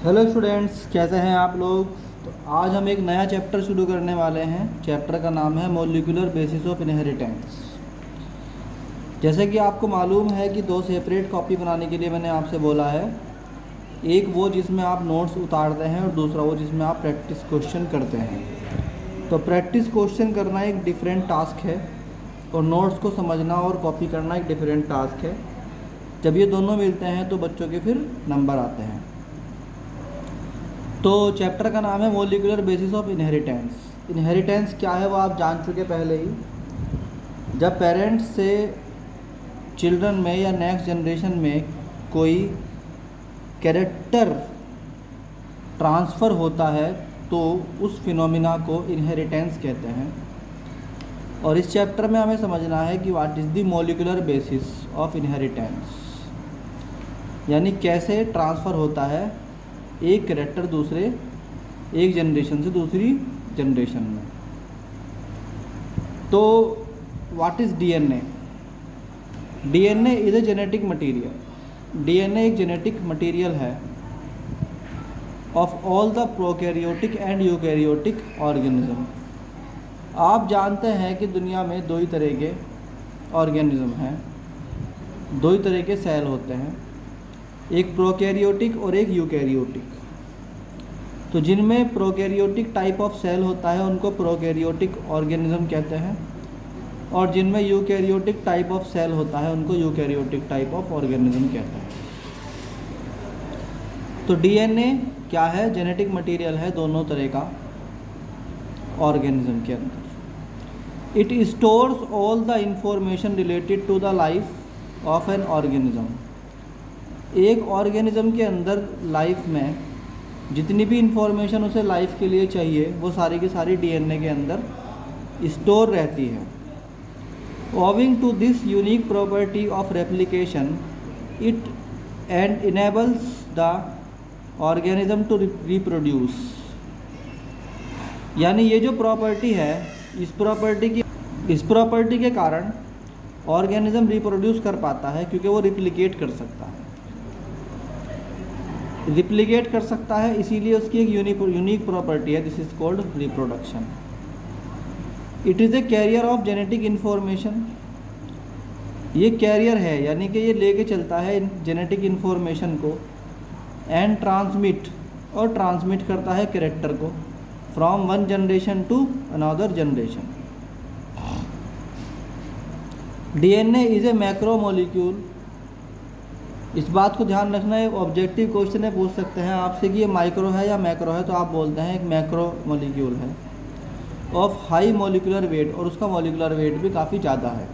Hello students, कैसे हैं आप लोग। तो आज हम एक नया चैप्टर शुरू करने वाले हैं। चैप्टर का नाम है मॉलिक्यूलर बेसिस ऑफ इनहेरिटेंस। जैसे कि आपको मालूम है कि दो सेपरेट कॉपी बनाने के लिए मैंने आपसे बोला है। एक वो जिसमें आप नोट्स उतारते हैं और दूसरा वो जिसमें आप प्रैक्टिस क्वेश्चन करते हैं। तो प्रैक्टिस क्वेश्चन करना एक डिफरेंट टास्क है और नोट्स को समझना और कॉपी करना एक डिफरेंट टास्क है। जब ये दोनों मिलते हैं तो बच्चों के फिर नंबर आते हैं। तो चैप्टर का नाम है molecular basis of inheritance. Inheritance क्या है वो आप जान चुके पहले ही। जब पेरेंट्स से चिल्ड्रन में या नेक्स्ट जनरेशन में कोई कैरेक्टर ट्रांसफ़र होता है तो उस फिनोमिना को इनहेरिटेंस कहते हैं। और इस चैप्टर में हमें समझना है कि what is the molecular basis of inheritance, यानी कैसे ट्रांसफ़र होता है एक कैरेक्टर दूसरे एक जनरेशन से दूसरी जनरेशन में। तो what is DNA. DNA is a genetic material. DNA एक जेनेटिक मटीरियल है of all the prokaryotic and eukaryotic organism. आप जानते हैं कि दुनिया में दो ही तरह के ऑर्गेनिज्म हैं, दो ही तरह के सेल होते हैं, एक प्रोकैरियोटिक और एक यूकैरियोटिक। तो जिनमें प्रोकैरियोटिक टाइप ऑफ सेल होता है उनको प्रोकैरियोटिक ऑर्गेनिज्म कहते हैं, और जिनमें यूकैरियोटिक टाइप ऑफ सेल होता है उनको यूकैरियोटिक टाइप ऑफ ऑर्गेनिज्म कहते हैं। तो डीएनए क्या है? जेनेटिक मटीरियल है दोनों तरह का ऑर्गेनिज्म के अंदर। It stores all the information related to the life of an organism. एक ऑर्गेनिज्म के अंदर लाइफ में जितनी भी इंफॉर्मेशन उसे लाइफ के लिए चाहिए वो सारी की सारी डीएनए के अंदर स्टोर रहती है। Owing to this unique property of replication it and enables the organism to reproduce. यानी ये जो प्रॉपर्टी है, इस प्रॉपर्टी के कारण ऑर्गेनिज्म रिप्रोड्यूस कर पाता है, क्योंकि वो रिप्लिकेट कर सकता है, इसीलिए उसकी एक यूनिक प्रॉपर्टी है। This is called reproduction. It is a carrier of genetic information. ये कैरियर है, यानी कि ये लेके चलता है जेनेटिक इन्फॉर्मेशन को, एंड ट्रांसमिट करता है कैरेक्टर को from one generation to another generation. DNA is a macro molecule. इस बात को ध्यान रखना है, ऑब्जेक्टिव क्वेश्चन है, पूछ सकते हैं आपसे कि ये माइक्रो है या मैक्रो है, तो आप बोलते हैं एक मैक्रो मॉलिक्यूल है ऑफ हाई मॉलिक्यूलर वेट, और उसका मॉलिक्यूलर वेट भी काफ़ी ज़्यादा है।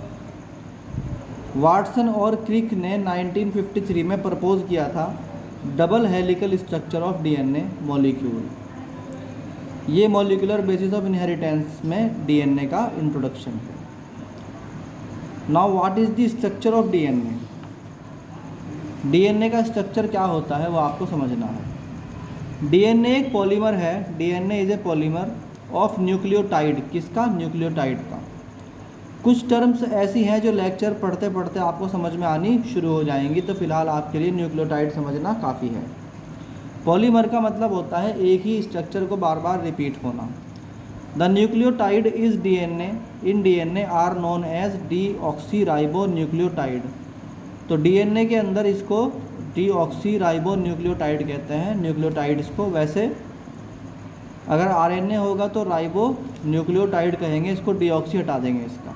वाटसन और क्रिक ने 1953 में प्रपोज किया था double helical structure of DNA molecule. ये मॉलिक्यूलर बेसिस ऑफ इनहेरिटेंस में डीएनए का इंट्रोडक्शन है। Now what is the structure of DNA. DNA का स्ट्रक्चर क्या होता है वो आपको समझना है। डीएनए एक पॉलीमर है। DNA is A polymer of nucleotide. किसका? न्यूक्लियोटाइड का। कुछ टर्म्स ऐसी हैं जो लेक्चर पढ़ते पढ़ते आपको समझ में आनी शुरू हो जाएंगी, तो फिलहाल आपके लिए न्यूक्लियोटाइड समझना काफ़ी है। पॉलीमर का मतलब होता है एक ही स्ट्रक्चर को बार बार रिपीट होना। The nucleotide is DNA in DNA are known as deoxyribo nucleotide. तो डीएनए के अंदर इसको डीऑक्सीराइबो न्यूक्लियोटाइड कहते हैं, न्यूक्लियोटाइड्स को। वैसे अगर आरएनए होगा तो राइबो न्यूक्लियोटाइड कहेंगे, इसको डीऑक्सी हटा देंगे इसका।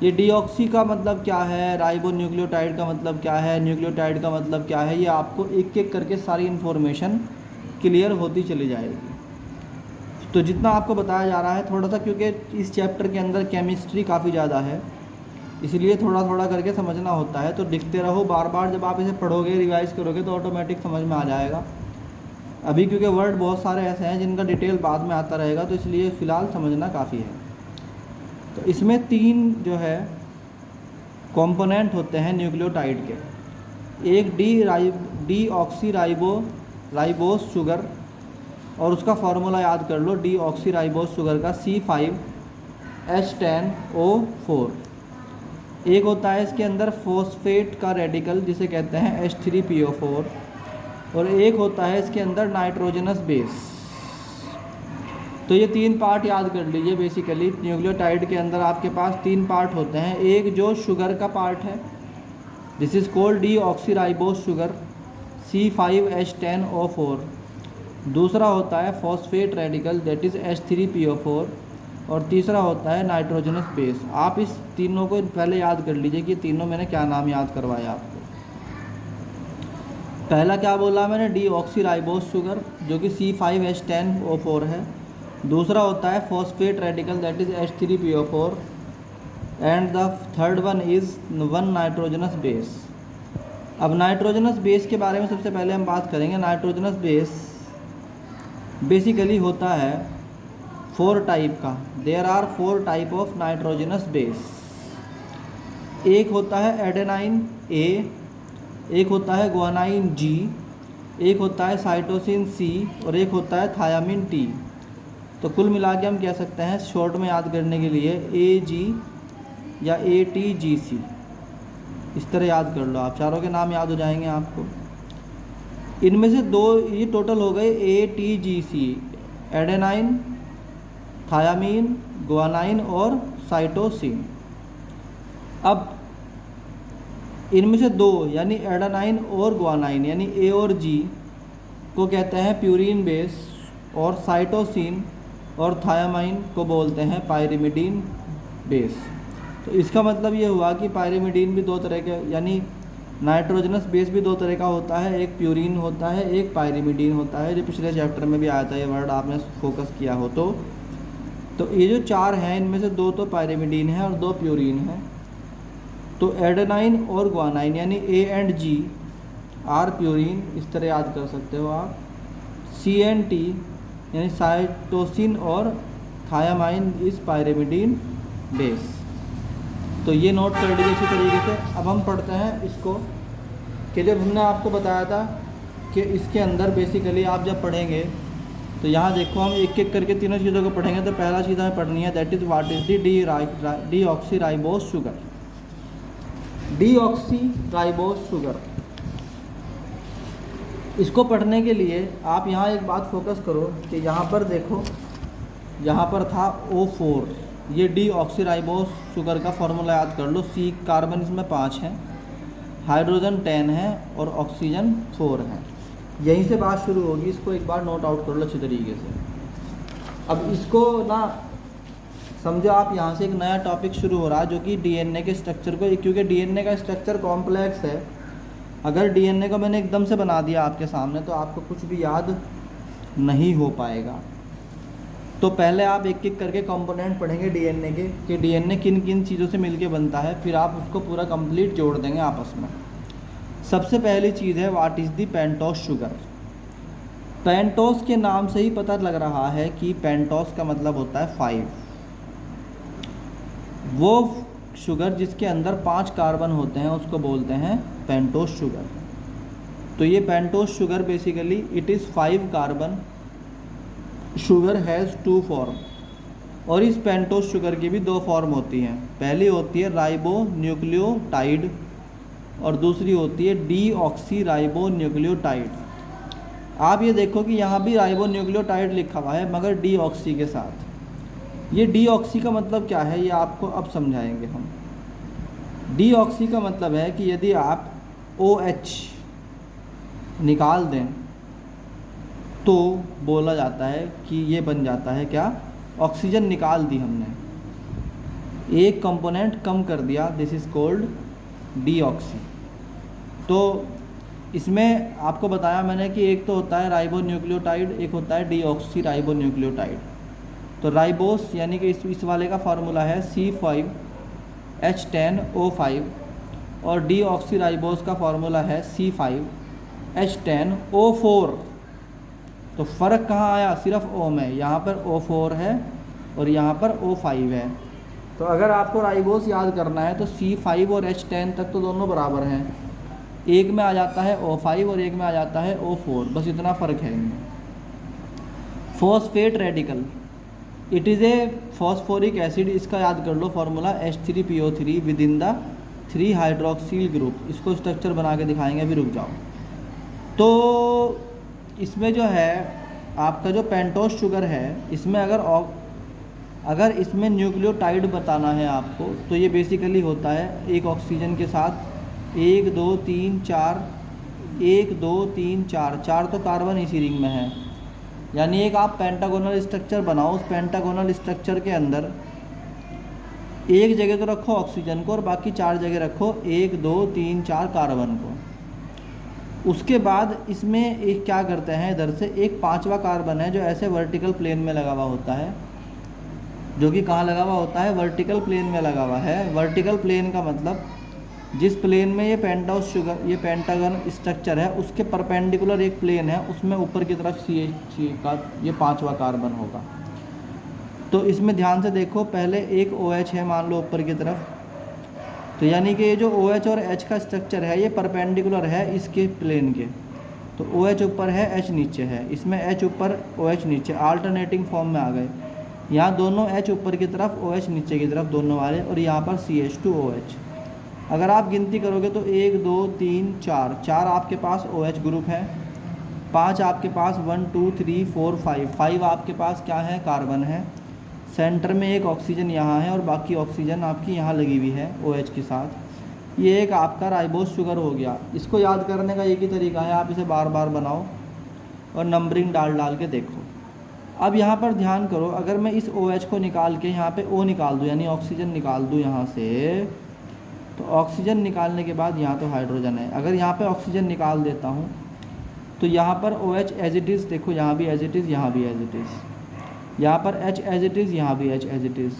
ये डीऑक्सी का मतलब क्या है, राइबो न्यूक्लियोटाइड का मतलब क्या है, न्यूक्लियोटाइड का मतलब क्या है, ये आपको एक एक करके सारी इन्फॉर्मेशन क्लियर होती चली जाएगी। तो जितना आपको बताया जा रहा है थोड़ा सा, क्योंकि इस चैप्टर के अंदर केमिस्ट्री काफ़ी ज़्यादा है, इसलिए थोड़ा थोड़ा करके समझना होता है। तो लिखते रहो बार बार, जब आप इसे पढ़ोगे रिवाइज़ करोगे तो ऑटोमेटिक समझ में आ जाएगा। अभी क्योंकि वर्ड बहुत सारे ऐसे हैं जिनका डिटेल बाद में आता रहेगा, तो इसलिए फ़िलहाल समझना काफ़ी है। तो इसमें 3 जो है कंपोनेंट होते हैं न्यूक्लियोटाइड के। एक डीऑक्सीराइबोस शुगर, और उसका फार्मूला याद कर लो, डीऑक्सीराइबोस शुगर का C5H10O4। एक होता है इसके अंदर फॉस्फेट का रेडिकल जिसे कहते हैं H3PO4। और एक होता है इसके अंदर नाइट्रोजनस बेस। तो ये 3 पार्ट याद कर लीजिए। बेसिकली न्यूक्लियोटाइड के अंदर आपके पास 3 पार्ट होते हैं। एक जो शुगर का पार्ट है, this is called deoxyribose sugar C5H10O4। दूसरा होता है phosphate radical, that is H3PO4। और तीसरा होता है नाइट्रोजनस बेस। आप इस तीनों को पहले याद कर लीजिए कि तीनों मैंने क्या नाम याद करवाया आपको। पहला क्या बोला मैंने, डीऑक्सीराइबोस शुगर जो कि C5H10O4 है। दूसरा होता है phosphate radical, that is H3PO4। And the third one is one nitrogenous base. अब नाइट्रोजनस बेस के बारे में सबसे पहले हम बात करेंगे। नाइट्रोजनस बेस बेसिकली होता है 4 टाइप का। There are 4 type of nitrogenous base. एक होता है एडेनाइन A, एक होता है ग्वानाइन G, एक होता है साइटोसिन C और एक होता है थायामिन T। तो कुल मिला के हम कह सकते हैं शॉर्ट में याद करने के लिए AG या ATGC, इस तरह याद कर लो आप। चारों के नाम याद हो जाएंगे आपको। इनमें से 2 ये टोटल हो गए ATGC, एडेनाइन, थायामीन, ग्वानाइन और साइटोसिन। अब इनमें से 2 यानी एडेनाइन और ग्वानाइन यानी A और G को कहते हैं प्यूरीन बेस, और साइटोसिन और थायामाइन को बोलते हैं पायरिमिडीन बेस। तो इसका मतलब ये हुआ कि पायरिमिडीन भी 2 तरह के, यानी नाइट्रोजनस बेस भी 2 तरह का होता है। एक प्यूरीन होता है, एक पायरिमिडीन होता है, जो पिछले चैप्टर में भी आया था, ये वर्ड आपने फोकस किया हो तो ये जो 4 हैं इनमें से 2 तो पायरिमिडीन है और 2 प्यूरीन है। तो एडेनाइन और ग्वानाइन यानी A and G are purine, इस तरह याद कर सकते हो आप। C एंड T यानी साइटोसिन और थायामाइन इस पायरिमिडीन बेस। तो ये नोट कर लीजिए इसी तरीके से। अब हम पढ़ते हैं इसको कि जब हमने आपको बताया था कि इसके अंदर बेसिकली आप जब पढ़ेंगे तो यहाँ देखो हम एक एक करके तीनों चीज़ों को पढ़ेंगे। तो पहला चीज़ हमें पढ़नी है, that is what is the deoxyribose sugar. Deoxyribose sugar, इसको पढ़ने के लिए आप यहाँ एक बात फोकस करो कि यहाँ पर देखो, यहाँ पर था O4, ये डीऑक्सीराइबोस शुगर का फॉर्मूला याद कर लो। C कार्बन इसमें 5 है, हाइड्रोजन 10 है और ऑक्सीजन 4 है। यहीं से बात शुरू होगी, इसको एक बार नोट आउट कर लो अच्छी तरीके से। अब इसको ना समझो आप, यहाँ से एक नया टॉपिक शुरू हो रहा है जो कि DNA के स्ट्रक्चर को, क्योंकि DNA का स्ट्रक्चर कॉम्प्लेक्स है। अगर DNA को मैंने एकदम से बना दिया आपके सामने तो आपको कुछ भी याद नहीं हो पाएगा। तो पहले आप एक एक करके कंपोनेंट पढ़ेंगे DNA के कि DNA किन किन चीज़ों से मिलके बनता है, फिर आप उसको पूरा कंप्लीट जोड़ देंगे आपस में। सबसे पहली चीज़ है what is the pentose sugar. Pentose के नाम से ही पता लग रहा है कि पेंटोस का मतलब होता है 5। वो शुगर जिसके अंदर 5 कार्बन होते हैं उसको बोलते हैं पेंटोस शुगर। तो ये pentose sugar basically it is 5 carbon sugar has 2 form. और इस पेंटोस शुगर की भी 2 फॉर्म होती हैं। पहली होती है राइबो न्यूक्लियोटाइड और दूसरी होती है डीऑक्सीराइबो न्यूक्लियोटाइड। आप ये देखो कि यहाँ भी राइबो न्यूक्लियोटाइड लिखा हुआ है मगर डीऑक्सी के साथ। ये डीऑक्सी का मतलब क्या है ये आपको अब समझाएंगे हम। डीऑक्सी का मतलब है कि यदि आप OH निकाल दें तो बोला जाता है कि ये बन जाता है क्या, ऑक्सीजन निकाल दी हमने, एक कंपोनेंट कम कर दिया, दिस इज़ कॉल्ड डीऑक्सी। तो इसमें आपको बताया मैंने कि एक तो होता है राइबो न्यूक्लियोटाइड, एक होता है डीऑक्सी राइबो न्यूक्लियोटाइड। तो राइबोस यानी कि इस वाले का फार्मूला है C5H10O5 और डीऑक्सीराइबोस का फार्मूला है C5H10O4। तो फ़र्क कहाँ आया, सिर्फ O में। यहाँ पर O4 है और यहाँ पर O5 है। तो अगर आपको राइबोस याद करना है तो C5 और H10 तक तो दोनों बराबर हैं, एक में आ जाता है O5 और एक में आ जाता है O4, बस इतना फ़र्क है इनमें। Phosphate radical, it is a phosphoric acid, इसका याद कर लो formula H3PO3 with in the 3 hydroxyl group. इसको स्ट्रक्चर बना के दिखाएंगे, अभी रुक जाओ। तो इसमें जो है आपका जो पेंटोस शुगर है, इसमें अगर इसमें न्यूक्लियोटाइड बताना है आपको, तो ये बेसिकली होता है एक ऑक्सीजन के साथ 1 2 3 4, 1 2 3 4, 4 तो कार्बन इसी रिंग में है, यानी एक आप पेंटागोनल स्ट्रक्चर बनाओ। उस पेंटागोनल स्ट्रक्चर के अंदर एक जगह तो रखो ऑक्सीजन को और बाकी 4 जगह रखो 1 2 3 4 कार्बन को। उसके बाद इसमें एक क्या करते हैं, इधर से एक 5वां कार्बन है जो ऐसे वर्टिकल प्लेन में लगा हुआ होता है, जो कि कहाँ लगा हुआ होता है, वर्टिकल प्लेन में लगा हुआ है। वर्टिकल प्लेन का मतलब जिस प्लेन में ये पेंटोस शुगर, ये पेंटागन स्ट्रक्चर है, उसके परपेंडिकुलर एक प्लेन है, उसमें ऊपर की तरफ CH का ये 5वां कार्बन होगा। तो इसमें ध्यान से देखो, पहले एक OH है मान लो ऊपर की तरफ, तो यानी कि ये जो OH और H का स्ट्रक्चर है ये परपेंडिकुलर है इसके प्लेन के। तो OH ऊपर है, H नीचे है, इसमें H ऊपर OH नीचे, अल्टरनेटिंग फॉर्म में आ गए। यहाँ दोनों H ऊपर की तरफ, OH नीचे की तरफ दोनों वाले, और यहाँ पर CH2OH। अगर आप गिनती करोगे तो 1 2 3 4, 4 आपके पास OH ग्रुप है, 5 आपके पास 1 2 3 4 5, 5 आपके पास क्या है, कार्बन है। सेंटर में एक ऑक्सीजन यहाँ है और बाकी ऑक्सीजन आपकी यहाँ लगी हुई है OH के साथ। ये एक आपका राइबोस शुगर हो गया। इसको याद करने का एक ही तरीका है, आप इसे बार बार बनाओ और नंबरिंग डाल के देखो। अब यहाँ पर ध्यान करो, अगर मैं इस OH को निकाल के यहाँ पे O निकाल दूँ, यानी ऑक्सीजन निकाल दूँ यहाँ से, तो ऑक्सीजन निकालने के बाद यहाँ तो हाइड्रोजन है। अगर यहाँ पे ऑक्सीजन निकाल देता हूँ तो यहाँ पर OH एज इट इज़, देखो यहाँ भी एज इट इज़, यहाँ भी एज इट इज़, यहाँ पर H एज इट इज़, यहाँ भी H एज इट इज़,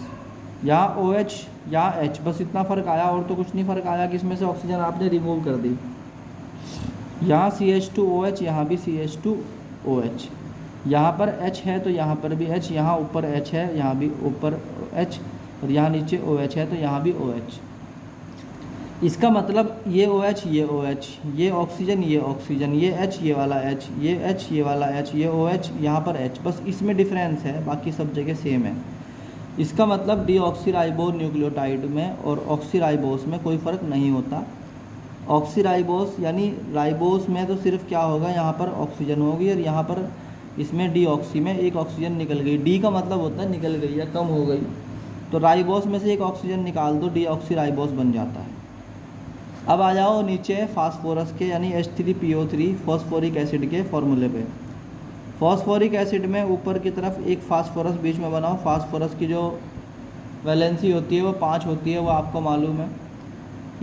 यहाँ OH, यहाँ H, बस इतना फ़र्क आया और तो कुछ नहीं फ़र्क आया कि इसमें से ऑक्सीजन आपने रिमूव कर दी। यहाँ CH2OH, यहाँ भी CH2OH, यहाँ पर H है तो यहाँ पर भी H, यहाँ ऊपर H है, यहाँ भी ऊपर H, और यहाँ नीचे OH है तो यहाँ भी OH। इसका मतलब ये OH, ये OH, ये ऑक्सीजन, ये ऑक्सीजन, ये H, ये वाला H, ये H, ये वाला H, ये OH, यहाँ पर H, बस इसमें डिफरेंस है, बाकी सब जगह सेम है। इसका मतलब डीऑक्सीराइबो न्यूक्लियोटाइड में और ऑक्सीराइबोस में कोई फ़र्क नहीं होता। ऑक्सीराइबोस यानी राइबोस में तो सिर्फ क्या होगा, यहाँ पर ऑक्सीजन होगी और यहाँ पर इसमें डीऑक्सी में एक ऑक्सीजन निकल गई। डी का मतलब होता है निकल गई या कम हो गई, तो राइबोस में से एक ऑक्सीजन निकाल दो, डीऑक्सीराइबोस बन जाता है। अब आ जाओ नीचे फास्फोरस के, यानी H3PO3 फॉस्फोरिक एसिड के फॉर्मूले पे। फॉस्फोरिक एसिड में ऊपर की तरफ एक फास्फोरस बीच में बनाओ। फास्फोरस की जो वैलेंसी होती है वो 5 होती है, वो आपको मालूम है।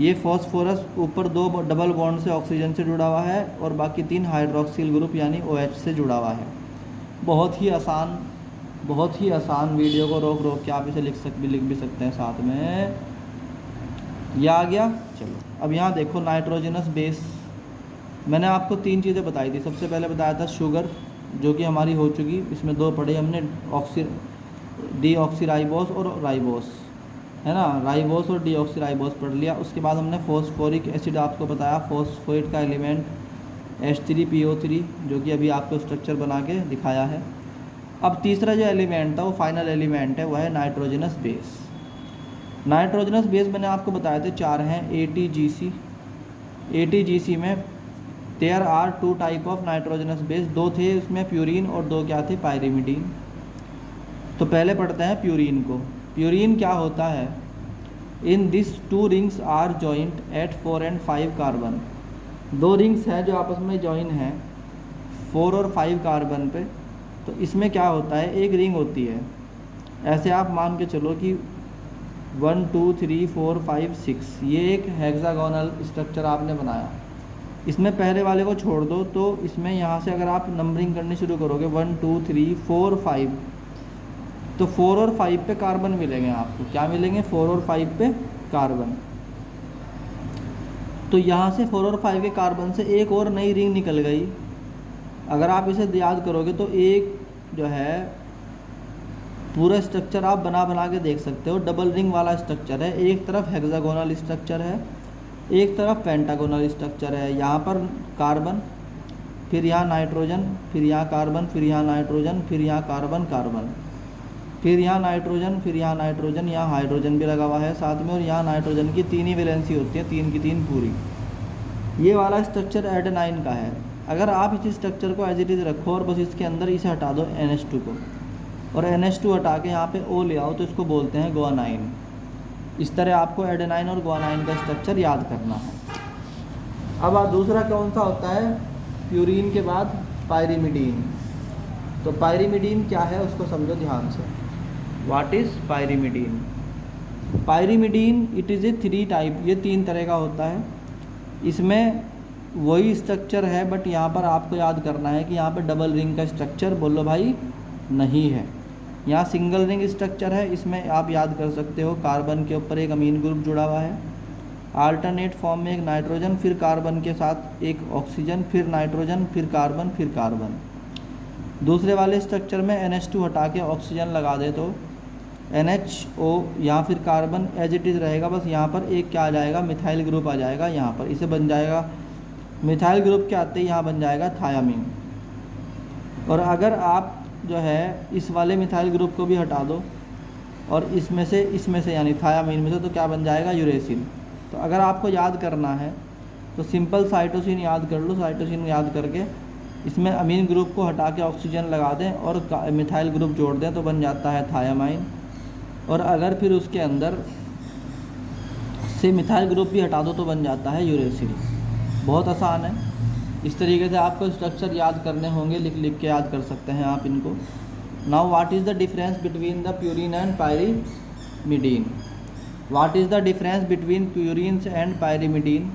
ये फॉस्फोरस वीपर 2 डबल बॉन्ड से ऑक्सीजन से जुड़ा हुआ है और बाकी 3 हाइड्रोक्सिल ग्रुप यानी OH से जुड़ा हुआ है। बहुत ही आसान वीडियो को रोक के आप इसे लिख भी सकते हैं साथ में। यह आ गया। चलो अब यहाँ देखो नाइट्रोजनस बेस, मैंने आपको 3 चीज़ें बताई थी। सबसे पहले बताया था शुगर, जो कि हमारी हो चुकी, इसमें 2 पढ़े हमने, डीऑक्सीराइबोस और राइबोस, है ना, राइबोस और डीऑक्सीराइबोस पढ़ लिया। उसके बाद हमने फॉस्फोरिक एसिड आपको बताया, फॉस्फेट का एलिमेंट H3PO3, जो कि अभी आपको स्ट्रक्चर बना के दिखाया है। अब तीसरा जो एलिमेंट था वो फाइनल एलिमेंट है, वह है नाइट्रोजनस बेस। नाइट्रोजनस बेस मैंने आपको बताए थे 4 हैं, ATGC। ATGC में there are 2 type of nitrogenous base, 2 थे उसमें, प्यूरीन और 2 क्या थे, पायरिमिडीन। तो पहले पढ़ते हैं प्यूरीन को। प्यूरीन क्या होता है, in this 2 rings are joint at 4 and 5 carbon. 2 rings हैं जो आपस में जॉइन हैं 4 और 5 कार्बन पे। तो इसमें क्या होता है, एक रिंग होती है, ऐसे आप मान के चलो कि 1 2 3 4 5 6, ये एक हेक्सागोनल स्ट्रक्चर आपने बनाया। इसमें पहले वाले को छोड़ दो, तो इसमें यहाँ से अगर आप नंबरिंग करनी शुरू करोगे 1 2 3 4 5, तो 4 और 5 पे कार्बन मिलेंगे आपको। क्या मिलेंगे, 4 और 5 पे कार्बन। तो यहाँ से 4 और 5 के कार्बन से एक और नई रिंग निकल गई। अगर आप इसे याद करोगे तो एक जो है पूरा स्ट्रक्चर आप बना के देख सकते हो, डबल रिंग वाला स्ट्रक्चर है। एक तरफ हेक्सागोनल स्ट्रक्चर है, एक तरफ पेंटागोनल स्ट्रक्चर है। यहाँ पर कार्बन, फिर यहाँ नाइट्रोजन, फिर यहाँ कार्बन, फिर यहाँ नाइट्रोजन, फिर यहाँ कार्बन कार्बन, फिर यहाँ नाइट्रोजन, फिर यहाँ नाइट्रोजन, यहाँ हाइड्रोजन भी लगा हुआ है साथ में, और यहाँ नाइट्रोजन की 3 ही वैलेंसी होती है, 3 की 3 पूरी। ये वाला स्ट्रक्चर एडेनाइन का है। अगर आप इस स्ट्रक्चर को एज इट इज़ रखो और बस इसके अंदर इसे हटा दो NH2 को, और NH2 हटा के यहाँ पे O ले आओ, तो इसको बोलते हैं गुआनाइन। इस तरह आपको एडेनाइन और गुआनाइन का स्ट्रक्चर याद करना है। अब दूसरा कौन सा होता है प्यूरीन के बाद? पायरिमिडीन। तो पायरिमिडीन क्या है उसको समझो ध्यान से। What is pyrimidine? Pyrimidine it is A 3 type, ये 3 तरह का होता है। इसमें वही स्ट्रक्चर है, बट यहाँ पर आपको याद करना है कि यहाँ पर डबल रिंग का स्ट्रक्चर बोलो भाई नहीं है, यहाँ सिंगल रिंग स्ट्रक्चर है। इसमें आप याद कर सकते हो कार्बन के ऊपर एक अमीन ग्रुप जुड़ा हुआ है, आल्टरनेट फॉर्म में एक नाइट्रोजन, फिर कार्बन के साथ एक ऑक्सीजन, फिर नाइट्रोजन, फिर कार्बन, फिर कार्बन। दूसरे वाले स्ट्रक्चर में NH2 हटा के ऑक्सीजन लगा दे तो NHO, यहाँ फिर कार्बन एज इट इज़ रहेगा, बस यहाँ पर एक क्या आ जाएगा, मिथाइल ग्रुप आ जाएगा यहाँ पर, इसे बन जाएगा मिथाइल ग्रुप के आते ही यहाँ बन जाएगा थायामीन। और अगर आप जो है इस वाले मिथाइल ग्रुप को भी हटा दो और इसमें से यानी थायामीन में से, तो क्या बन जाएगा, यूरेसिल। तो अगर आपको याद करना है तो सिंपल साइटोसिन याद कर लो, साइटोसिन याद करके इसमें अमीन ग्रुप को हटा के ऑक्सीजन लगा दें और मिथाइल ग्रुप जोड़ दें तो बन जाता है थायामाइन। और अगर फिर उसके अंदर से मिथाइल ग्रुप भी हटा दो तो बन जाता है यूरेसिल। बहुत आसान है। इस तरीके से आपको स्ट्रक्चर याद करने होंगे, लिख लिख के याद कर सकते हैं आप इनको। Now what is the difference between the purine and pyrimidine? What is the difference between purines and pyrimidine?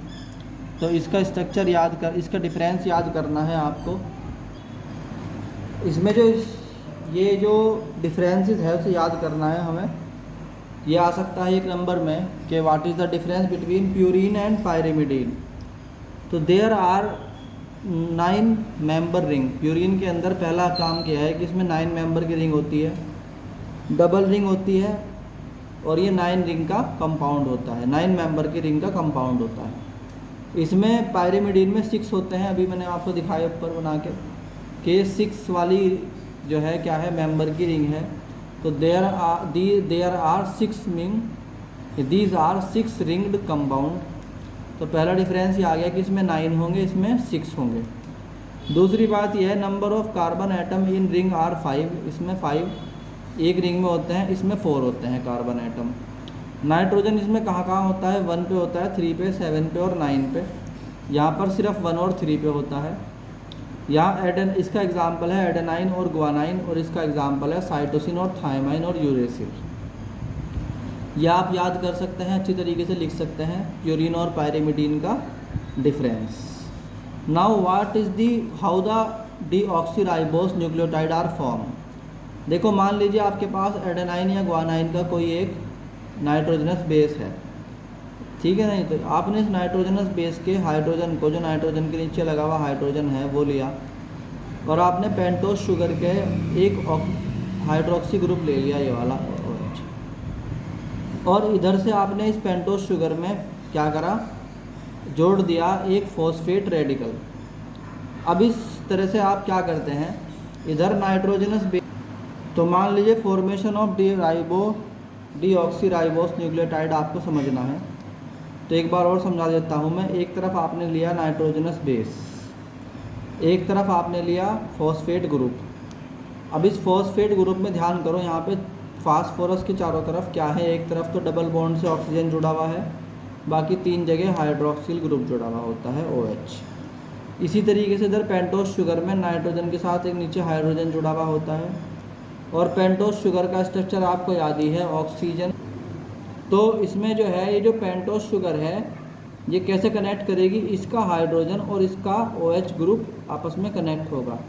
तो इसका स्ट्रक्चर याद कर, इसका डिफरेंस याद करना है आपको। इसमें जो ये जो डिफरेंसेस है उसे याद करना है हमें। ये आ सकता है एक नंबर में कि what is the difference between purine and pyrimidine. तो there are 9 member ring. Purine के अंदर पहला काम किया है कि इसमें 9 मेंबर की रिंग होती है, डबल रिंग होती है, और ये 9 रिंग का कंपाउंड होता है, 9 मेंबर की रिंग का कंपाउंड होता है। इसमें पायरिमिडीन में 6 होते हैं, अभी मैंने आपको दिखाया ऊपर बना के कि 6 वाली जो है क्या है, मेंबर की रिंग है। तो there are 6 ring, these are 6 ringed compound. तो पहला डिफरेंस ये आ गया कि इसमें 9 होंगे, इसमें 6 होंगे। दूसरी बात यह है number of carbon atom in ring are 5, इसमें 5 एक रिंग में होते हैं, इसमें 4 होते हैं कार्बन एटम। नाइट्रोजन इसमें कहाँ कहाँ होता है, 1 पे होता है, 3 पे, 7 पे और 9 पे। यहाँ पर सिर्फ 1 और 3 पे होता है। यहाँ इसका एग्जाम्पल है एडेनाइन और गुआनाइन, और इसका एग्जाम्पल है साइटोसिन और थायमाइन और यूरेसिल। यह आप याद कर सकते हैं, अच्छी तरीके से लिख सकते हैं प्यूरिन और पायरिमिडीन का difference. Now what is the how the deoxyribose nucleotide are form? देखो मान लीजिए आपके पास एडेनाइन या गुआनाइन का कोई एक नाइट्रोजनस बेस है, ठीक है नहीं, तो आपने इस नाइट्रोजनस बेस के हाइड्रोजन को, जो नाइट्रोजन के नीचे लगा हुआ हाइड्रोजन है वो लिया, और आपने पेंटोस शुगर के एक हाइड्रोक्सी ग्रुप ले लिया, ये वाला OH, और इधर से आपने इस पेंटोस शुगर में क्या करा, जोड़ दिया एक फॉस्फेट रेडिकल। अब इस तरह से आप क्या करते हैं, इधर नाइट्रोजनस बेस, तो मान लीजिए फॉर्मेशन ऑफ डीऑक्सीराइबोस न्यूक्लियोटाइड आपको समझना है, तो एक बार और समझा देता हूँ मैं। एक तरफ आपने लिया नाइट्रोजनस बेस, एक तरफ आपने लिया फॉस्फेट ग्रुप। अब इस फॉस्फेट ग्रुप में ध्यान करो, यहाँ पे फास्फोरस के चारों तरफ क्या है, एक तरफ तो डबल बॉन्ड से ऑक्सीजन जुड़ा हुआ है, बाकी 3 जगह हाइड्रोक्सिल ग्रुप जुड़ा हुआ होता है OH। इसी तरीके से इधर पेंटोस शुगर में नाइट्रोजन के साथ एक नीचे हाइड्रोजन जुड़ा हुआ होता है, और पेंटोस शुगर का स्ट्रक्चर आपको याद ही है, ऑक्सीजन। तो इसमें जो है ये जो पेंटोस शुगर है ये कैसे कनेक्ट करेगी, इसका हाइड्रोजन और इसका OH ग्रुप आपस में कनेक्ट होगा,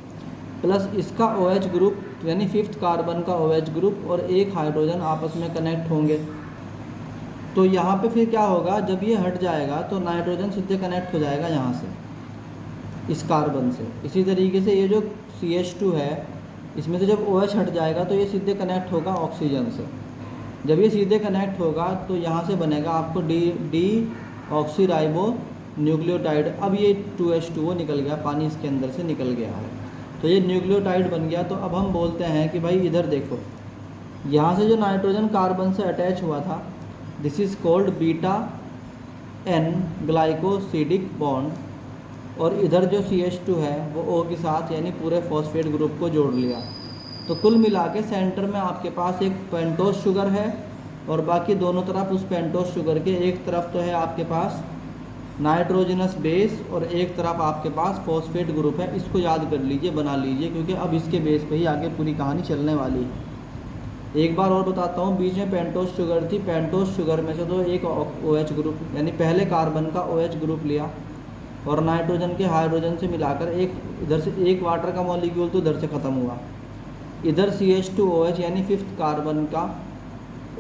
प्लस इसका OH ग्रुप यानी 5th कार्बन का OH ग्रुप और एक हाइड्रोजन आपस में कनेक्ट होंगे। तो यहाँ पे फिर क्या होगा, जब ये हट जाएगा तो नाइट्रोजन सीधे कनेक्ट हो जाएगा यहाँ से इस कार्बन से। इसी तरीके से ये जो CH2 है, इसमें से जब OH हट जाएगा तो ये सीधे कनेक्ट होगा ऑक्सीजन से। जब ये सीधे कनेक्ट होगा तो यहाँ से बनेगा आपको डीऑक्सीराइबो न्यूक्लियोटाइड। अब ये 2H2O निकल गया, पानी इसके अंदर से निकल गया है, तो ये न्यूक्लियोटाइड बन गया। तो अब हम बोलते हैं कि भाई इधर देखो, यहाँ से जो नाइट्रोजन कार्बन से अटैच हुआ था, this is called beta N glycosidic bond, और इधर जो CH2 है वो O के साथ यानी पूरे फॉस्फेट ग्रुप को जोड़ लिया। तो कुल मिला के सेंटर में आपके पास एक पेंटोस शुगर है और बाकी दोनों तरफ उस पेंटोस शुगर के एक तरफ तो है आपके पास नाइट्रोजनस बेस और एक तरफ आपके पास फॉस्फेट ग्रुप है। इसको याद कर लीजिए, बना लीजिए, क्योंकि अब इसके बेस पे ही आगे पूरी कहानी चलने वाली है। एक बार और बताता हूँ, बीच में पेंटोस शुगर थी, पेंटोस शुगर में से तो एक OH ग्रुप यानी पहले कार्बन का OH ग्रुप लिया और नाइट्रोजन के हाइड्रोजन से मिलाकर एक इधर से एक वाटर का मॉलिक्यूल तो इधर से ख़त्म हुआ, इधर CH2OH यानी फिफ्थ कार्बन का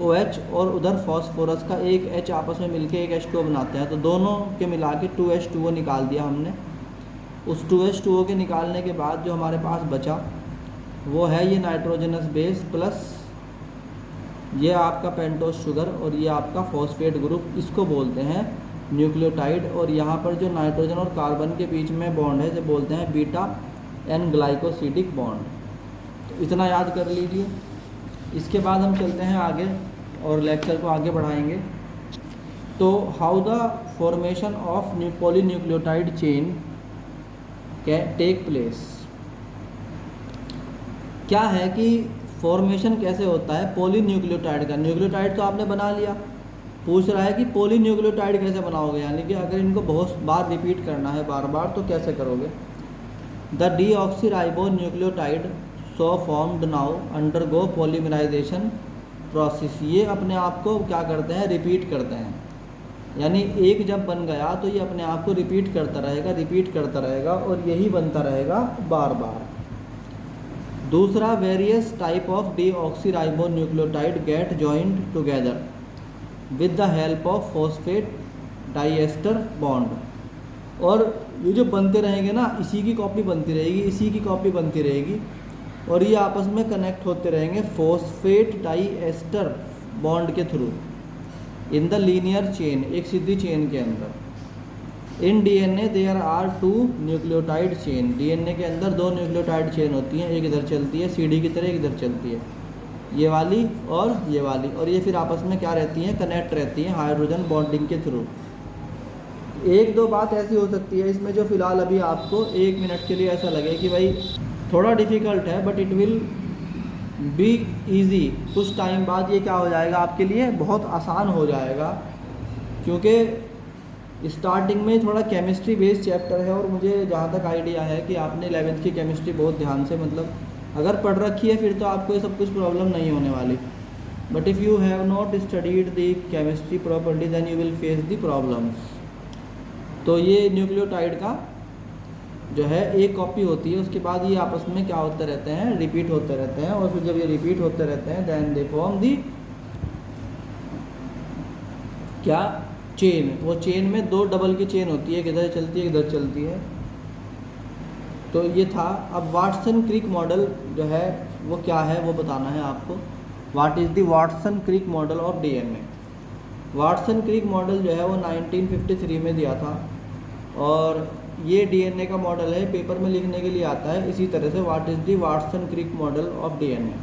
OH और उधर फॉस्फोरस का एक H आपस में मिलके एक H2O बनाते हैं। तो दोनों के मिला के 2H2O निकाल दिया हमने। उस 2H2O के निकालने के बाद जो हमारे पास बचा वो है ये नाइट्रोजनस बेस प्लस ये आपका पेंटोस शुगर और ये आपका फॉस्फेट ग्रुप, इसको बोलते हैं न्यूक्लियोटाइड। और यहाँ पर जो नाइट्रोजन और कार्बन के बीच में बॉन्ड है इसे बोलते हैं बीटा एन ग्लाइकोसिडिक बॉन्ड। तो इतना याद कर लीजिए। इसके बाद हम चलते हैं आगे और लेक्चर को आगे बढ़ाएंगे। तो how the formation of polynucleotide chain can take place. क्या है कि फॉर्मेशन कैसे होता है पॉलीन्यूक्लियोटाइड का। न्यूक्लियोटाइड तो आपने बना लिया, पूछ रहा है कि पॉलीन्यूक्लियोटाइड कैसे बनाओगे, यानी कि अगर इनको बहुत बार रिपीट करना है बार बार तो कैसे करोगे। The deoxyribo nucleotide so formed now undergo polymerization process. ये अपने आप को क्या करते हैं, रिपीट करते हैं, यानी एक जब बन गया तो ये अपने आप को रिपीट करता रहेगा और यही बनता रहेगा बार बार। दूसरा, various type of deoxyribo nucleotide get joined together with the help of phosphate diester bond. और ये जो बनते रहेंगे ना, इसी की कॉपी बनती रहेगी और ये आपस में कनेक्ट होते रहेंगे फॉस्फेट डाइएस्टर बॉन्ड के through in the linear chain, एक सीधी चेन के अंदर। इन DNA there are 2 nucleotide chain. DNA के अंदर 2 न्यूक्लियोटाइड चेन होती हैं, एक इधर चलती है सीढ़ी की तरह, एक इधर चलती है, ये वाली और ये वाली, और ये फिर आपस में क्या रहती हैं, कनेक्ट रहती हैं हाइड्रोजन बॉन्डिंग के थ्रू। एक दो बात ऐसी हो सकती है इसमें जो फ़िलहाल अभी आपको 1 मिनट के लिए ऐसा लगे कि भाई थोड़ा डिफ़िकल्ट है, but it will be easy. कुछ टाइम बाद ये क्या हो जाएगा, आपके लिए बहुत आसान हो जाएगा, क्योंकि स्टार्टिंग में थोड़ा केमिस्ट्री बेस्ड चैप्टर है और मुझे जहाँ तक आइडिया है कि आपने 11th की केमिस्ट्री बहुत ध्यान से मतलब अगर पढ़ रखी है फिर तो आपको ये सब कुछ प्रॉब्लम नहीं होने वाली। But if you have not studied the chemistry properly then you will face the problems. तो ये न्यूक्लियोटाइड का जो है एक कॉपी होती है, उसके बाद ये आपस में क्या होते रहते हैं, रिपीट होते रहते हैं, और फिर जब ये रिपीट होते रहते हैं देन दे फॉर्म दी क्या चेन। वो चेन में 2 डबल की चेन होती है, एक इधर चलती है एक इधर चलती है। तो ये था। अब वाटसन क्रिक मॉडल जो है वो क्या है वो बताना है आपको। What is the Watson Crick model of DNA। Watson Crick model जो है वो 1953 में दिया था और ये DNA का मॉडल है, पेपर में लिखने के लिए आता है इसी तरह से, what is the Watson Crick model of DNA,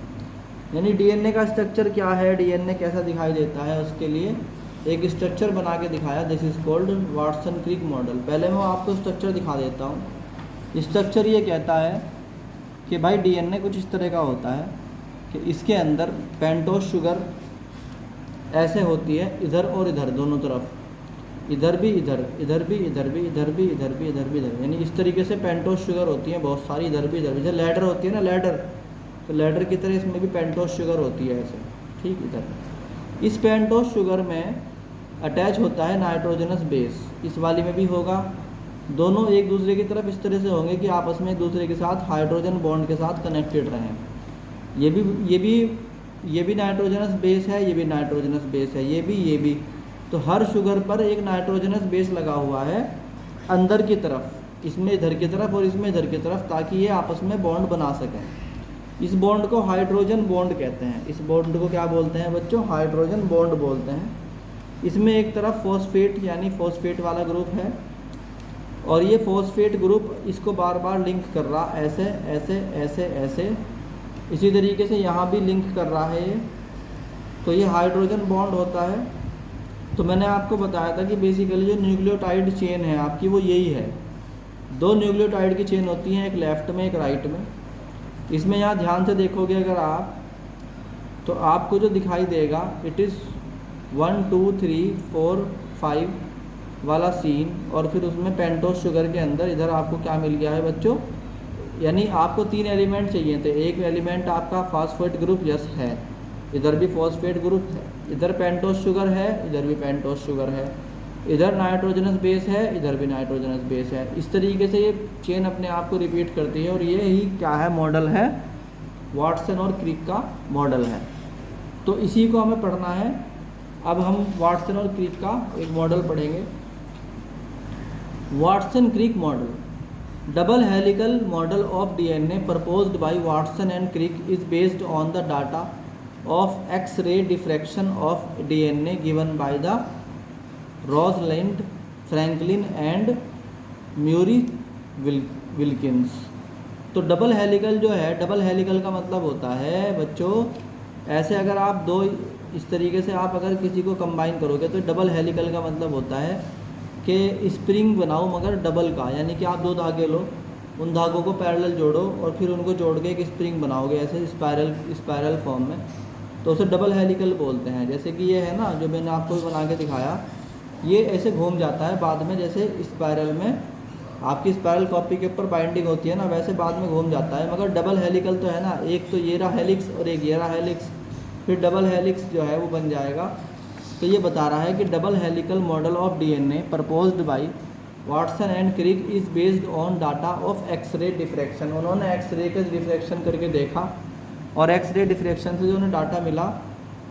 यानी DNA का स्ट्रक्चर क्या है, DNA कैसा दिखाई देता है, उसके लिए एक स्ट्रक्चर बना के दिखाया। This is called Watson Crick model. पहले मैं आपको स्ट्रक्चर दिखा देता हूँ। स्ट्रक्चर ये कहता है कि भाई DNA कुछ इस तरह का होता है कि इसके अंदर पेंटोस शुगर ऐसे होती है, इधर और इधर दोनों तरफ, इधर भी इधर, इधर भी इधर भी, इधर भी इधर भी, इधर भी इधर, यानी इस तरीके से पेंटोस शुगर होती है बहुत सारी, इधर भी इधर भी। जैसे लैडर होती है ना लैडर, तो लैडर की तरह इसमें भी पेंटोस शुगर होती है ऐसे, ठीक। इधर इस पेंटोस शुगर में अटैच होता है नाइट्रोजनस बेस, इस वाली में भी होगा। दोनों एक दूसरे की तरफ इस तरह से होंगे कि आपस में एक दूसरे के साथ हाइड्रोजन बॉन्ड के साथ कनेक्टेड रहें। ये भी नाइट्रोजनस बेस है, ये भी नाइट्रोजनस बेस है, ये भी। तो हर शुगर पर एक नाइट्रोजनस बेस लगा हुआ है अंदर की तरफ, इसमें इधर की तरफ और इसमें इधर की तरफ, ताकि ये आपस में बॉन्ड बना सकें। इस बॉन्ड को हाइड्रोजन बॉन्ड कहते हैं। इस बॉन्ड को क्या बोलते हैं बच्चों, हाइड्रोजन बॉन्ड बोलते हैं। इसमें एक तरफ फॉस्फेट यानी फॉस्फेट वाला ग्रुप है और ये फॉस्फेट ग्रुप इसको बार बार लिंक कर रहा, ऐसे ऐसे ऐसे ऐसे, इसी तरीके से यहाँ भी लिंक कर रहा है ये। तो ये हाइड्रोजन बॉन्ड होता है। तो मैंने आपको बताया था कि बेसिकली जो न्यूक्लियोटाइड चेन है आपकी वो यही है, दो न्यूक्लियोटाइड की चेन होती हैं, एक लेफ्ट में एक राइट में। इसमें यहाँ ध्यान से देखोगे अगर आप, तो आपको जो दिखाई देगा इट इज़ 1 2 3 4 5 वाला सीन, और फिर उसमें पेंटोस शुगर के अंदर इधर आपको क्या मिल गया है बच्चों, यानी आपको 3 एलिमेंट चाहिए थे। एक एलिमेंट आपका फॉस्फेट ग्रुप यस है, इधर भी फॉस्फेट ग्रुप है, इधर पेंटोस शुगर है, इधर भी पेंटोस शुगर है, इधर नाइट्रोजनस बेस है, इधर भी नाइट्रोजनस बेस है। इस तरीके से ये चेन अपने आप को रिपीट करती है, और ये ही क्या है, मॉडल है, वाटसन और क्रिक का मॉडल है। तो इसी को हमें पढ़ना है। अब हम वाटसन और क्रिक का एक मॉडल पढ़ेंगे। Watson Crick model, double helical model of DNA proposed by Watson and Crick is based on the data of x-ray diffraction of DNA given by the Rosalind, Franklin and Maurice Wilkins. तो double helical जो है, double helical का मतलब होता है बच्चों, ऐसे अगर आप दो इस तरीके से आप अगर किसी को कंबाइन करोगे तो डबल हेलिकल का मतलब होता है कि स्प्रिंग बनाओ मगर डबल का, यानी कि आप दो धागे लो, उन धागों को पैरेलल जोड़ो और फिर उनको जोड़ के एक स्प्रिंग बनाओगे ऐसे स्पायरल फॉर्म में, तो उसे डबल हेलिकल बोलते हैं। जैसे कि ये है ना, जो मैंने आपको बना के दिखाया, ये ऐसे घूम जाता है बाद में, जैसे स्पायरल में आपकी स्पायरल कॉपी के ऊपर बाइंडिंग होती है ना, वैसे बाद में घूम जाता है। मगर डबल हेलिकल तो है ना, एक तो ये रहा हेलिक्स और एक ये रहा हेलिक्स, फिर डबल हेलिक्स जो है वो बन जाएगा। तो ये बता रहा है कि double helical model of DNA proposed by Watson and Crick is based on data of x-ray diffraction. उन्होंने एक्स-रे के डिफ्रैक्शन करके देखा, और एक्स-रे डिफ्रैक्शन से जो उन्हें डाटा मिला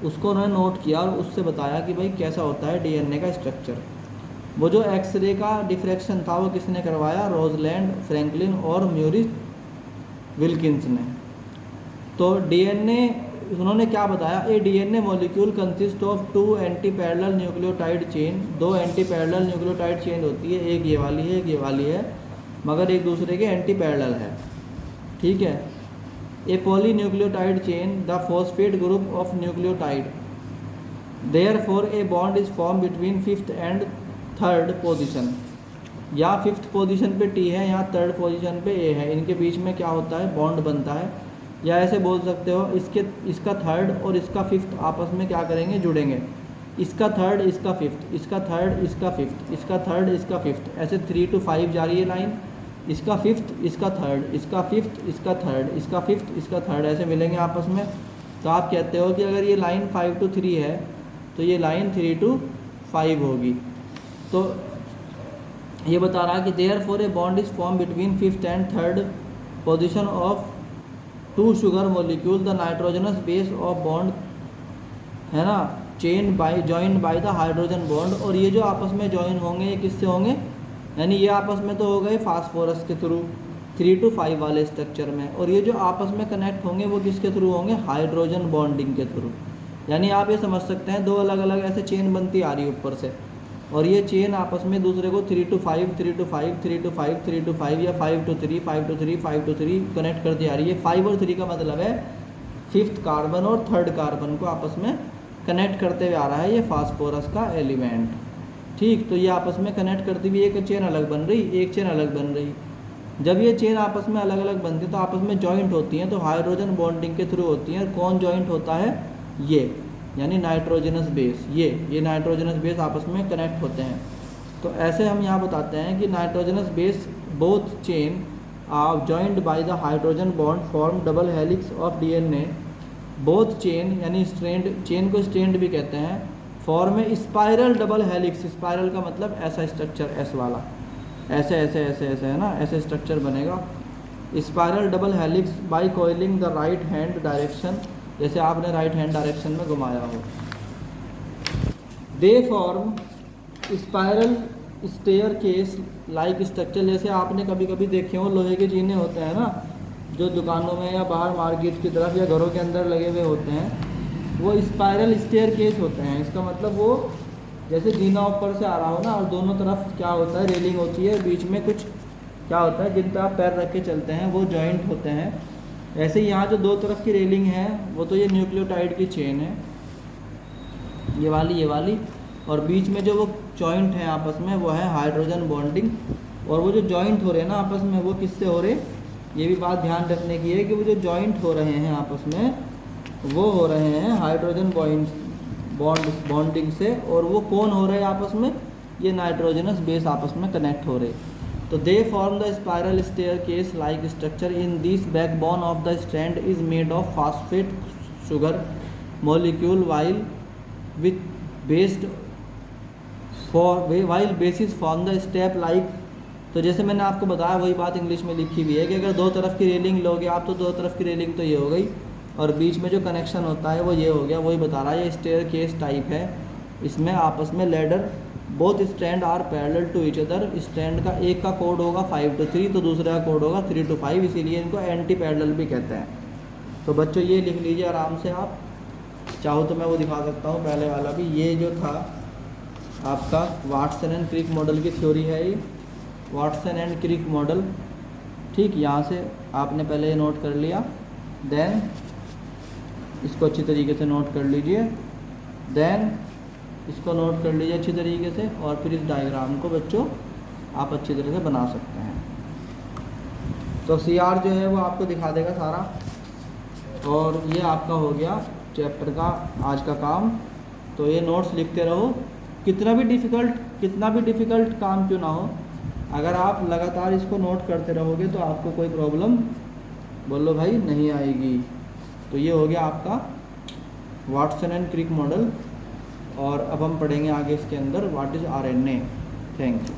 उसको उन्होंने नोट किया, और उससे बताया कि भाई कैसा होता है डीएनए का स्ट्रक्चर। वो जो एक्स-रे का डिफ्रैक्शन था वो किसने करवाया, रोजलैंड, फ्रैंकलिन और म्यूरी विल्किंस ने। तो डीएनए उन्होंने क्या बताया, a DNA molecule consist of 2 anti parallel nucleotide chain. 2 anti parallel nucleotide chain होती है, एक ये वाली है, एक ये वाली है, मगर एक दूसरे के एंटी पैरेलल है, ठीक है। A poly nucleotide chain, the phosphate group of nucleotide, therefore a bond is form between 5th and 3rd position. या 5th पोजीशन पे टी है, यहाँ 3rd पोजीशन पे ए है, इनके बीच में क्या होता है, बॉन्ड बनता है। या ऐसे बोल सकते हो, इसका 3rd और इसका 5th आपस में क्या करेंगे, जुड़ेंगे। इसका 3rd, इसका 5th, इसका 3rd, इसका 5th, इसका 3rd, इसका 5th, ऐसे 3 to 5 जा रही है लाइन। इसका 5th, इसका 3rd, इसका 5th, इसका 3rd, इसका 5th, इसका 3rd, ऐसे मिलेंगे आपस में। तो आप कहते हो कि अगर ये लाइन 5 to 3 है तो ये लाइन 3 to 5 होगी। तो ये बता रहा है कि therefore a bond is form between 5th and 3rd position of 2 sugar molecule, the nitrogenous base of bond है ना, chain by joined by the hydrogen bond. और ये जो आपस में जॉइन होंगे ये किससे होंगे, यानी ये आपस में तो हो गए फास्फोरस के थ्रू 3 to 5 वाले स्ट्रक्चर में, और ये जो आपस में कनेक्ट होंगे वो किसके थ्रू होंगे, हाइड्रोजन बॉन्डिंग के थ्रू। यानी आप ये समझ सकते हैं 2 अलग अलग ऐसे चेन बनती आ रही है ऊपर से, और ये चेन आपस में दूसरे को 3 to 5, 3 to 5, 3 to 5, 3 to 5 या 5 to 3, 5 to 3, 5 to 3 कनेक्ट करती आ रही है। 5 और 3 का मतलब है 5th कार्बन और 3rd कार्बन को आपस में कनेक्ट करते हुए आ रहा है ये फास्फोरस का एलिमेंट, ठीक। तो ये आपस में कनेक्ट करती हुई एक चेन अलग बन रही, एक चेन अलग बन रही। जब ये चेन आपस में अलग अलग बनती है तो आपस में जॉइंट होती हैं, तो हाइड्रोजन बॉन्डिंग के थ्रू होती हैं। कौन जॉइंट होता है, ये, यानी नाइट्रोजनस बेस, ये नाइट्रोजनस बेस आपस में कनेक्ट होते हैं। तो ऐसे हम यहाँ बताते हैं कि nitrogenous base both chain are joined by the hydrogen bond form double helix of DNA. Both chain यानी स्ट्रेंड, चेन को स्ट्रेंड भी कहते हैं, फॉर्म में स्पाइरल डबल हेलिक्स। स्पाइरल का मतलब ऐसा स्ट्रक्चर, एस वाला, ऐसे ऐसे ऐसे ऐसे है ना, ऐसे स्ट्रक्चर बनेगा। Spiral double helix by coiling the right hand direction, जैसे आपने राइट हैंड डायरेक्शन में घुमाया हो। They form spiral staircase like structure, जैसे आपने कभी कभी देखे हो लोहे के जीने होते हैं ना, जो दुकानों में या बाहर मार्केट की तरफ या घरों के अंदर लगे हुए होते हैं, वो स्पाइरल स्टेयर केस होते हैं। इसका मतलब वो जैसे जीना ऊपर से आ रहा हो ना, और दोनों तरफ क्या होता है, रेलिंग होती है, बीच में कुछ क्या होता है जिन पर आप पैर रख के चलते हैं, वो जॉइंट होते हैं। ऐसे यहाँ जो 2 तरफ की रेलिंग है वो तो ये न्यूक्लियोटाइड की चेन है, ये वाली, और बीच में जो वो जॉइंट है आपस में वो है हाइड्रोजन बॉन्डिंग, और वो जो जॉइंट हो रहे हैं ना आपस में, वो किससे हो रहे, ये भी बात ध्यान रखने की है कि वो जो जॉइंट हो रहे हैं आपस में, वो हो रहे हैं हाइड्रोजन बॉन्डिंग से। और वो कौन हो रहे हैं आपस में, ये नाइट्रोजनस बेस आपस में कनेक्ट हो रहे। तो they form the spiral staircase like structure. In this backbone of the strand is made of phosphate sugar molecule while with based while basis form the step like. तो जैसे मैंने आपको बताया वही बात इंग्लिश में लिखी हुई है कि अगर दो तरफ की रेलिंग लोगे आप तो दो तरफ की रेलिंग तो ये हो गई, और बीच में जो कनेक्शन होता है वो ये हो गया। वही बता रहा है, ये स्टेयर केस टाइप है। इसमें आपस में ladder both stand are parallel to each other. Stand का एक का कोड होगा 5 to 3, तो दूसरे का कोड होगा 3 to 5, इसीलिए इनको एंटी पैरेलल भी कहते हैं। तो बच्चों ये लिख लीजिए आराम से आप, चाहो तो मैं वो दिखा सकता हूँ पहले वाला भी। ये जो था आपका वाटसन एंड क्रिक मॉडल की थ्योरी है, ये वाटसन एंड क्रिक मॉडल। ठीक, यहाँ से आपने पहले ये नोट कर लिया, देन इसको अच्छी तरीके से नोट कर लीजिए, देन इसको नोट कर लीजिए अच्छी तरीके से, और फिर इस डायग्राम को बच्चों आप अच्छी तरह से बना सकते हैं। तो CR जो है वो आपको दिखा देगा सारा, और ये आपका हो गया चैप्टर का आज का काम। तो ये नोट्स लिखते रहो, कितना भी डिफ़िकल्ट काम क्यों ना हो, अगर आप लगातार इसको नोट करते रहोगे तो आपको कोई प्रॉब्लम, बोलो भाई, नहीं आएगी। तो ये हो गया आपका वाटसन एंड क्रिक मॉडल, और अब हम पढ़ेंगे आगे इसके अंदर what is RNA। Thank you.